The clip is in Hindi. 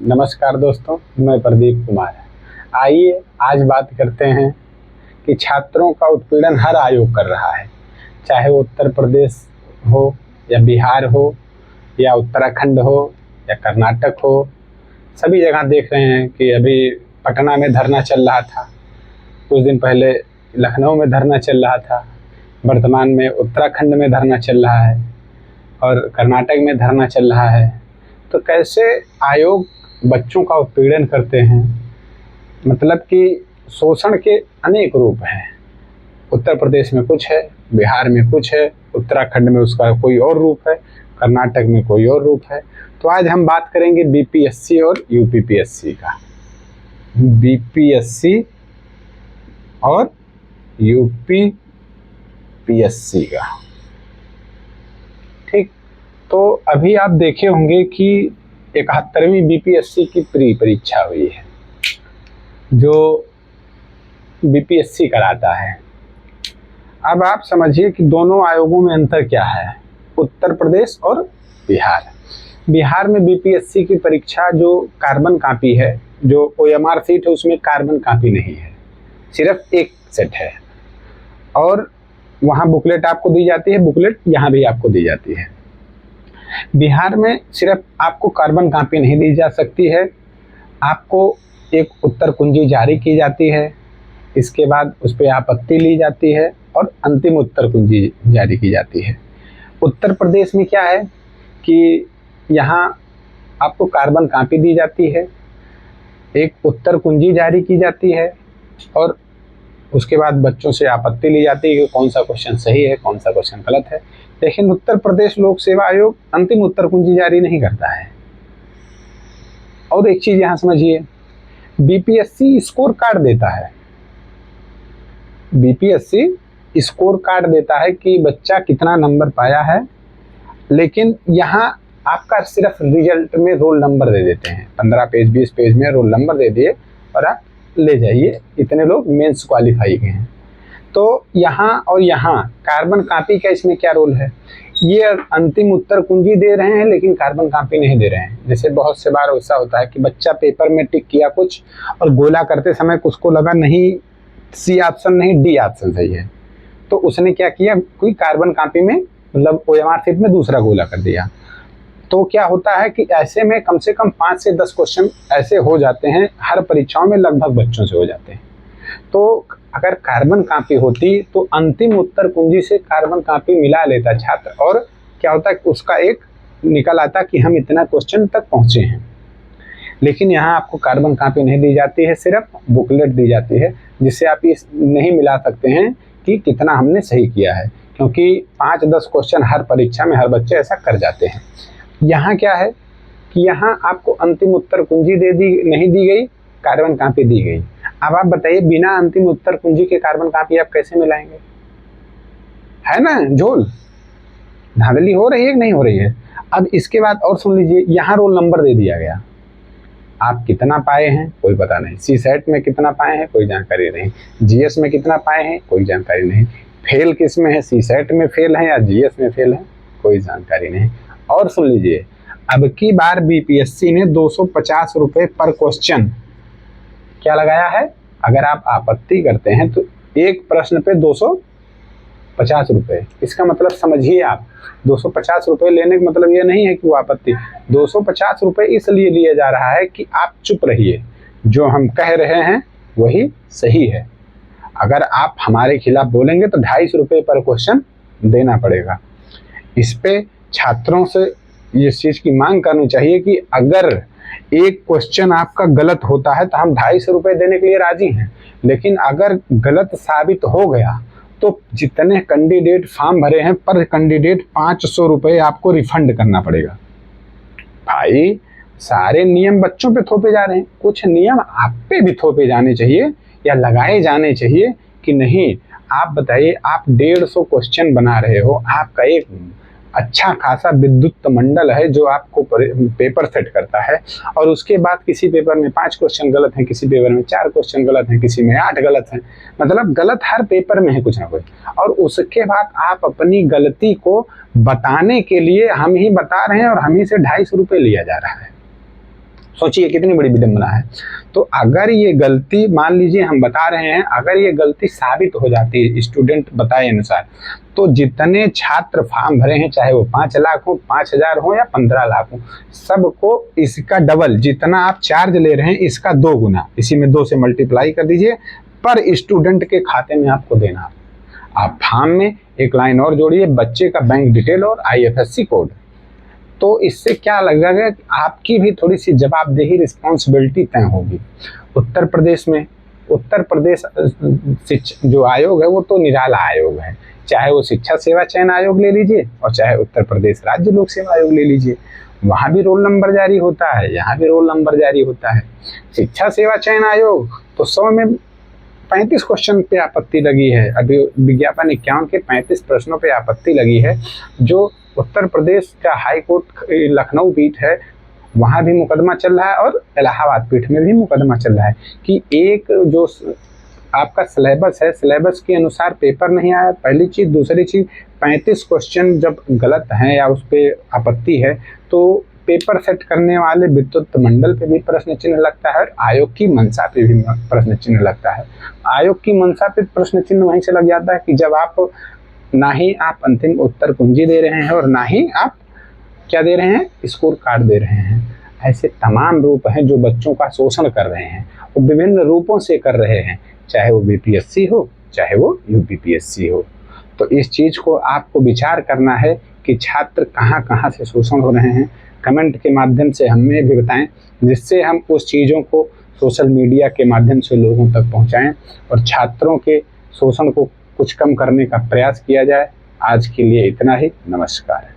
नमस्कार दोस्तों, मैं प्रदीप कुमार। आइए आज बात करते हैं कि छात्रों का उत्पीड़न हर आयोग कर रहा है, चाहे वो उत्तर प्रदेश हो या बिहार हो या उत्तराखंड हो या कर्नाटक हो। सभी जगह देख रहे हैं कि अभी पटना में धरना चल रहा था, कुछ दिन पहले लखनऊ में धरना चल रहा था, वर्तमान में उत्तराखंड में धरना चल रहा है और कर्नाटक में धरना चल रहा है। तो कैसे आयोग बच्चों का उत्पीड़न करते हैं, मतलब कि शोषण के अनेक रूप हैं। उत्तर प्रदेश में कुछ है, बिहार में कुछ है, उत्तराखंड में उसका कोई और रूप है, कर्नाटक में कोई और रूप है। तो आज हम बात करेंगे बीपीएससी और यूपीपीएससी का। बीपीएससी और यूपीपीएससी का, ठीक। तो अभी आप देखे होंगे कि 71वीं बीपीएससी की प्री परीक्षा हुई है, जो बीपीएससी कराता है। अब आप समझिए कि दोनों आयोगों में अंतर क्या है, उत्तर प्रदेश और बिहार। बिहार में बीपीएससी की परीक्षा जो कार्बन कॉपी है, जो ओएमआर सीट है, उसमें कार्बन कॉपी नहीं है, सिर्फ एक सेट है और वहाँ बुकलेट आपको दी जाती है, बुकलेट यहाँ भी आपको दी जाती है। बिहार में सिर्फ आपको कार्बन कॉपी नहीं दी जा सकती है, आपको एक उत्तर कुंजी जारी की जाती है, इसके बाद उस पर आपत्ति ली जाती है और अंतिम उत्तर कुंजी जारी की जाती है। उत्तर प्रदेश में क्या है कि यहाँ आपको कार्बन कॉपी दी जाती है, एक उत्तर कुंजी जारी की जाती है और उसके बाद बच्चों से आपत्ति ली जाती है कि कौन सा क्वेश्चन सही है, कौन सा क्वेश्चन गलत है। लेकिन उत्तर प्रदेश लोक सेवा आयोग अंतिम उत्तर कुंजी जारी नहीं करता है। और एक चीज यहां समझिए, बीपीएससी स्कोर कार्ड देता है। बीपीएससी स्कोर कार्ड देता है कि बच्चा कितना नंबर पाया है, लेकिन यहाँ आपका सिर्फ रिजल्ट में रोल नंबर दे देते हैं। 15 पेज 20 पेज में रोल नंबर दे दिए और आप ले जाइए, इतने लोग मेंस क्वालिफाई के हैं। तो यहाँ और यहाँ कार्बन कॉपी का इसमें क्या रोल है, ये अंतिम उत्तर कुंजी दे रहे हैं लेकिन कार्बन कॉपी नहीं दे रहे हैं। जैसे बहुत से बार ऐसा होता है कि बच्चा पेपर में टिक किया कुछ और गोला करते समय उसको लगा नहीं सी ऑप्शन नहीं डी ऑप्शन सही है, तो उसने क्या किया, कोई कार्बन कॉपी में मतलब ओएमआर शीट में दूसरा गोला कर दिया। तो क्या होता है कि ऐसे में कम से कम 5 से 10 क्वेश्चन ऐसे हो जाते हैं, हर परीक्षाओं में लगभग बच्चों से हो जाते हैं। तो अगर कार्बन कॉपी होती तो अंतिम उत्तर कुंजी से कार्बन कॉपी मिला लेता छात्र, और क्या होता है कि उसका एक निकल आता कि हम इतना क्वेश्चन तक पहुंचे हैं। लेकिन यहाँ आपको कार्बन कॉपी नहीं दी जाती है, सिर्फ बुकलेट दी जाती है, जिससे आप इस नहीं मिला सकते हैं कि कितना हमने सही किया है, क्योंकि 5-10 क्वेश्चन हर परीक्षा में हर बच्चे ऐसा कर जाते हैं। यहाँ क्या है कि यहाँ आपको अंतिम उत्तर कुंजी नहीं दी गई, कार्बन कॉपी दी गई। अब आप बताइए, बिना अंतिम उत्तर कुंजी के कार्बन कॉपी आप कैसे मिलाएंगे? है ना, झोल धांधली हो रही है कि नहीं हो रही है? अब इसके बाद और सुन लीजिए, यहाँ रोल नंबर दे दिया गया, आप कितना पाए हैं कोई पता नहीं, सी सेट में कितना पाए हैं कोई जानकारी नहीं, जीएस में कितना पाए हैं कोई जानकारी नहीं, फेल किस में है, सी सेट में फेल है या जीएस में फेल है, कोई जानकारी नहीं। और सुन लीजिए, अब की बार बीपीएससी ने 250 रुपये पर क्वेश्चन क्या लगाया है। अगर आप आपत्ति करते हैं तो एक प्रश्न पे 250 रुपये। इसका मतलब समझिए आप, 250 रुपये लेने का मतलब ये नहीं है कि वो आपत्ति, 250 रुपये इसलिए लिया जा रहा है कि आप चुप रहिए, जो हम कह रहे हैं वही सही है। अगर आप हमारे खिलाफ बोलेंगे तो 250 रुपये पर क्वेश्चन देना पड़ेगा। इस पे छात्रों से इस चीज़ की मांग करनी चाहिए कि अगर एक क्वेश्चन आपका गलत होता है तो हम 250 रुपये देने के लिए राजी हैं, लेकिन अगर गलत साबित हो गया तो जितने कैंडिडेट फॉर्म भरे हैं पर कैंडिडेट 500 रुपये आपको रिफंड करना पड़ेगा। भाई, सारे नियम बच्चों पे थोपे जा रहे हैं, कुछ नियम आप पे भी थोपे जाने चाहिए या लगाए जाने चाहिए कि नहीं। आप बताइए, आप 150 क्वेश्चन बना रहे हो, आपका एक अच्छा खासा विद्युत मंडल है जो आपको पेपर सेट करता है, और उसके बाद किसी पेपर में 5 क्वेश्चन गलत हैं, किसी पेपर में 4 क्वेश्चन गलत हैं, किसी में 8 गलत हैं, मतलब गलत हर पेपर में है कुछ ना कुछ। और उसके बाद आप अपनी गलती को बताने के लिए हम ही बता रहे हैं और हम ही से 250 रुपये लिया जा रहा है। सोचिए कितनी बड़ी विडंबना है। तो अगर ये गलती, मान लीजिए हम बता रहे हैं, अगर ये गलती साबित हो जाती है स्टूडेंट बताए अनुसार, तो जितने छात्र फॉर्म भरे हैं, चाहे वो 5 लाख हो, 5,000 हो या 15 लाख हो, सबको इसका डबल, जितना आप चार्ज ले रहे हैं इसका 2 गुना, इसी में 2 से मल्टीप्लाई कर दीजिए, पर स्टूडेंट के खाते में आपको देना। आप फॉर्म में एक लाइन और जोड़िए, बच्चे का बैंक डिटेल और IFSC कोड। तो इससे क्या लगेगा कि आपकी भी थोड़ी सी जवाबदेही, रिस्पॉन्सिबिलिटी तय होगी। उत्तर प्रदेश में, उत्तर प्रदेश शिक्षा जो आयोग है वो तो निराला आयोग है, चाहे वो शिक्षा सेवा चयन आयोग ले लीजिए और चाहे उत्तर प्रदेश राज्य लोक सेवा आयोग ले लीजिए, वहाँ भी रोल नंबर जारी होता है, यहाँ भी रोल नंबर जारी होता है। शिक्षा सेवा चयन आयोग तो 100 में 35 क्वेश्चन पे आपत्ति लगी है, अभी विज्ञापन 51 के 35 प्रश्नों पे आपत्ति लगी है। जो उत्तर प्रदेश का हाई कोर्ट लखनऊ पीठ है वहाँ भी मुकदमा चल रहा है और इलाहाबाद पीठ में भी मुकदमा चल रहा है कि एक जो आपका सिलेबस है, सिलेबस के अनुसार पेपर नहीं आया, पहली चीज़। दूसरी चीज़, 35 क्वेश्चन जब गलत हैं या उस पर आपत्ति है तो पेपर सेट करने वाले विद्युत मंडल पे भी प्रश्न चिन्ह लगता है और आयोग की मंशा पे भी प्रश्न चिन्ह लगता है। आयोग की मंशा पे प्रश्न चिन्ह वहीं से लग जाता है कि जब आप ना ही आप अंतिम उत्तर कुंजी दे रहे हैं और ना ही आप क्या दे रहे हैं, स्कोर कार्ड दे रहे हैं। ऐसे तमाम रूप हैं जो बच्चों का शोषण कर रहे हैं, वो विभिन्न रूपों से कर रहे हैं, चाहे वो BPSC हो चाहे वो UPPSC हो। तो इस चीज़ को आपको विचार करना है कि छात्र कहाँ कहाँ से शोषण हो रहे हैं। कमेंट के माध्यम से हमें भी बताएं, जिससे हम उस चीज़ों को सोशल मीडिया के माध्यम से लोगों तक पहुँचाएँ और छात्रों के शोषण को कुछ कम करने का प्रयास किया जाए। आज के लिए इतना ही, नमस्कार।